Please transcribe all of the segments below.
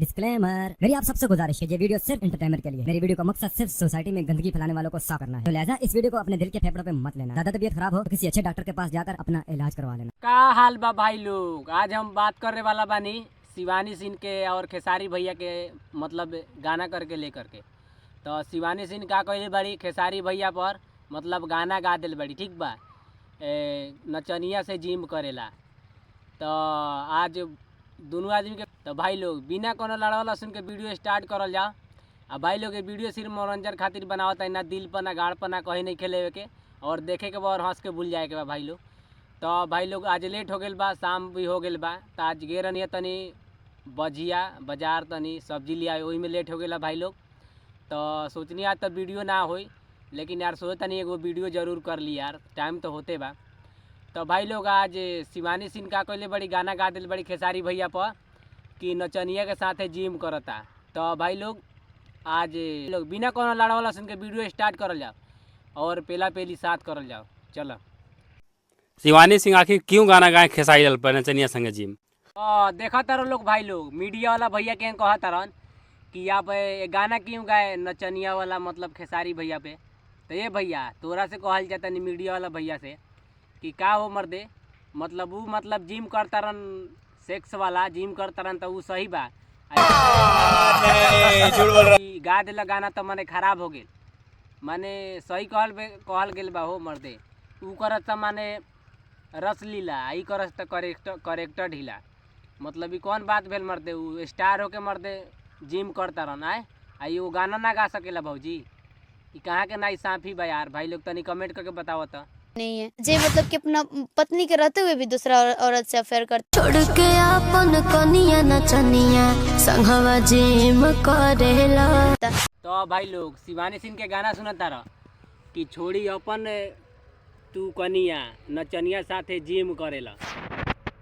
Disclaimer, मेरी आप सबसे गुजारिश है, ये वीडियो सिर्फ एंटरटेनमेंट के लिए। मेरी वीडियो का मकसद सिर्फ सोसाइटी में गंदगी फैलाने वालों को साफ करना है, तो लिहाजा इस वीडियो को अपने दिल के फेफड़ों पे मत लेना। ज्यादा तबीयत खराब हो तो किसी अच्छे डॉक्टर के पास जाकर अपना इलाज करवा लेना। का हाल बा भाई लोग, आज हम बात करने वाला बानी शिवानी सिंह के और खेसारी भैया के मतलब गाना करके लेकर के। तो शिवानी सिंह का कहले बड़ी खेसारी भैया पर मतलब गाना गा दिल बड़ी, ठीक बा, नचनिया से जिम करेला। तो आज दोनों आदमी के तो भाई लोग बिना कोनो लड़ावला सुन के वीडियो स्टार्ट करल जाओ। आ भाई लोग ये वीडियो सिर्फ मनोरंजन खातिर बनावता है, ना दिल पर ना गाड़ पर ना कहीं नहीं खेले के, और देखे के बा और हंस के भूल जाए के बा भाई लोग। तो भाई लोग आज लेट हो गल बा, शाम भी हो गल बा, तो आज गे रही तनी बजिया बाजार तनी सब्जी लिया, वही में लेट हो गया भाई लोग। तो सोचनी आज तो वीडियो ना होई, लेकिन यार सोचे तनी एगो वीडियो जरूर कर ली यार, टाइम तो होते बा। तो भाई लोग आज शिवानी सिंह का कहले बड़ी गाना गा दिल बड़ी खेसारी भैया पर कि नचनिया के साथ जिम करता। तो भाई लोग आज लोग बिना कोनो लड़ावला सुन के वीडियो स्टार्ट करल जाओ और पहला पहली साथ करल जाओ। चलो शिवानी सिंह आखिर क्यों गाना गाए खेसारी लाल पर नचनिया संगे जिम? देखा तारो लोग भाई लोग, मीडिया वाला भैया के कहा तारन कि आप ये गाना क्यों गाए नचनिया वाला मतलब खेसारी भैया पे। तो ये भैया तोरा से कहल जाता नहीं मीडिया वाला भैया से कि का हो मर्दे, मतलब वो मतलब जिम करता रन, सेक्स वाला जिम करता रन, तो वो सही बा। गा दिला गाना तो मने खराब हो गए, माने सही कहल गेल बा हो मर्दे। ऊ करत त माने रस लीला, आई करत त करेक्टर ढीला। मतलब ई कौन बात भेल मर्दे, ऊ स्टार होके मर्दे जिम करता रहन आए आई वो गाना ना गा सकेला भौजी? ई कहाँ के नाई साफी बा यार? भाई लोग तनी कमेंट करके बताओ तो। नहीं है जे मतलब कि अपना पत्नी के रहते हुए भी दूसरा औरत से अफेयर करते। छोड़ के अपन कनिया नचनिया संगवा जिम करेला। तो भाई लोग शिवानी सिंह के गाना सुनता रह कि छोड़ी अपन तू कनिया नचनिया साथे जिम करेला।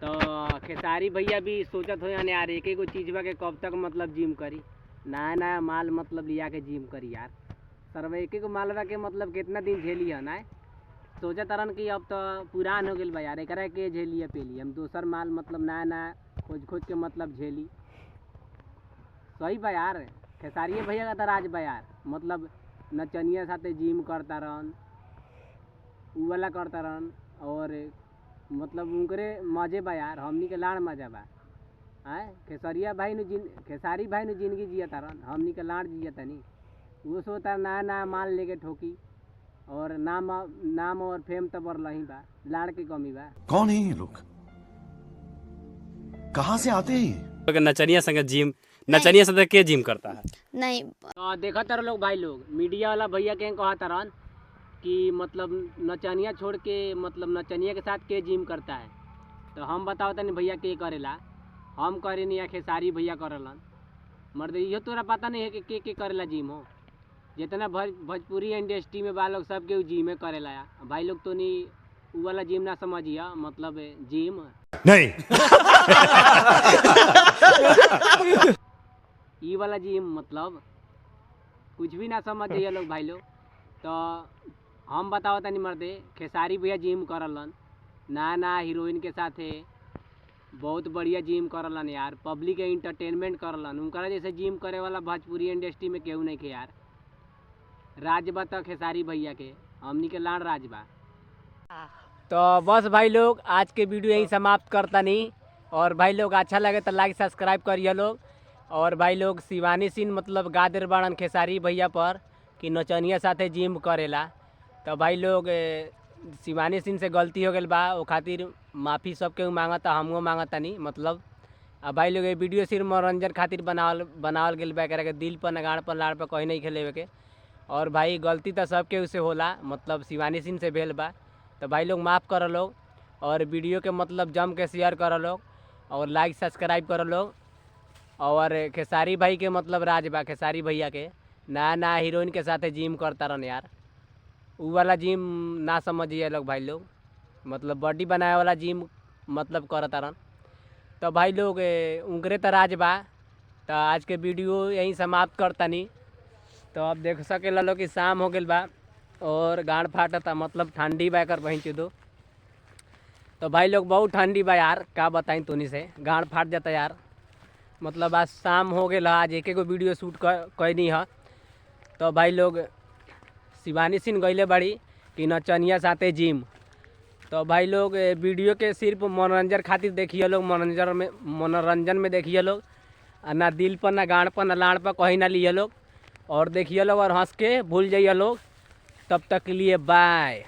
तो खेसारी भैया भी सोचत हो यार एक एगो चीज बा के कब तक मतलब जिम करी, नया नया माल मतलब लिया के जिम करी यार। सर एक एगो माल बा के मतलब कितना दिन झेली है ना, सोचा तरन कि अब तो पुरान हो गई बा यार, एकरा के झेलिए पेली हम दोसर माल मतलब नया नया खोज खोज के मतलब झेली। सही बा यार, खेसारिये भैया का तो राज बा यार, मतलब नचनिया साथे जिम करता रहन, ऊ वाला करता रहन, और मतलब उनकरे मजे बा यार, हमनी के लाड़ मजा बा। आए खेसारी भाई ने जिंदगी जियता रहन, हमनी के लाड़ जियता नहीं। वो सोता नया नया माल लेके ठोकी, और नाम और फेम तो बढ़ला ही बा, लाड़ के कमी बा। कौन है ये लोग, कहाँ से आते हैं? नचनिया संगे जिम, नचनिया साथे के जिम करता है? नहीं तो देखा तार लोग भाई लोग, मीडिया वाला भैया के कहा तारन कि मतलब नचनिया छोड़ के मतलब नचनिया के साथ के जिम करता है। तो हम बताओ तनी भैया के करेला, हम करे नहीं या खेसारी भैया करेलन मर्द, ये तोरा पता नहीं है कि के करेला जिम हो? जितना भोजपुरी इंडस्ट्री में बा लोग सब के जिमे करेला या भाई लोग। तो नहीं उ वाला जिम ना समझिया, मतलब जिम नहीं ई वाला जिम मतलब कुछ भी ना समझिए लोग भाई लोग। तो हम बताओ तनी मर्दे, खेसारी भैया जिम करलन, नया नया हीरोइन के साथे बहुत बढ़िया जिम करलन यार, पब्लिक के इंटरटेनमेंट करलन। उनका जैसे जिम करे वाला भोजपुरी इंडस्ट्री में केहू नहीं के यार। राज बा तो खेसारी भैया के, हमनी के लाड़ राज बा। तो बस भाई लोग आज के वीडियो यही समाप्त करता नहीं, और भाई लोग अच्छा लगे तो लाइक सब्सक्राइब करिए लोग। और भाई लोग शिवानी सिंह मतलब गादर बाड़न खेसारी भैया पर कि नचनिया साथे जिम करेला। तो भाई लोग शिवानी सिंह से गलती हो गई बा, वो खातिर माफ़ी सबके मांगता, हमको मांगता नहीं मतलब। अब भाई लोग ये वीडियो सिर्फ मनोरंजन खातिर बनावल गई बा, एकरा के दिल पर नगाड़ पर लाड़ पर कहीं नहीं खेले के। और भाई गलती तो सबके उसे होला, मतलब शिवानी सिंह से भेल बा। तो भाई लोग माफ़ कर लोग, और वीडियो के मतलब जम के शेयर कर लोग, और लाइक सब्सक्राइब कर लोग। और खेसारी भाई के मतलब राज बा, खेसारी भैया के नया नया हीरोइन के साथ जिम करता रहन यार, ऊ वाला जिम ना समझिए लोग भाई लोग, मतलब बॉडी बनाए वाला जिम मतलब करता रहन। तो भाई लोग उनकरे तो राज बा। तो आज के वीडियो यहीं समाप्त करता नहीं। तो अब देख सकेला लोग कि शाम हो गई बा और गाड़ फाटता, मतलब ठंडी बा कर बहन दो। तो भाई लोग बहुत ठंडी बा यार, का बताई तुनी से गाड़ फाट जाता यार। मतलब आज शाम हो गया, आज एक वीडियो शूट कैनी है। तो भाई लोग शिवानी सिंह गईले बड़ी कि नचनिया साथे जिम। तो भाई लोग वीडियो के सिर्फ मनोरंजन खातिर देखिए लोग, मनोरंजन में देखिए लोग, ना दिल पर ना गाड़ पर ना लाड़ पर कहीं ना लिए लोग, और देखिए लोग और हंस के भूल जाइए लोग। तब तक के लिए बाय।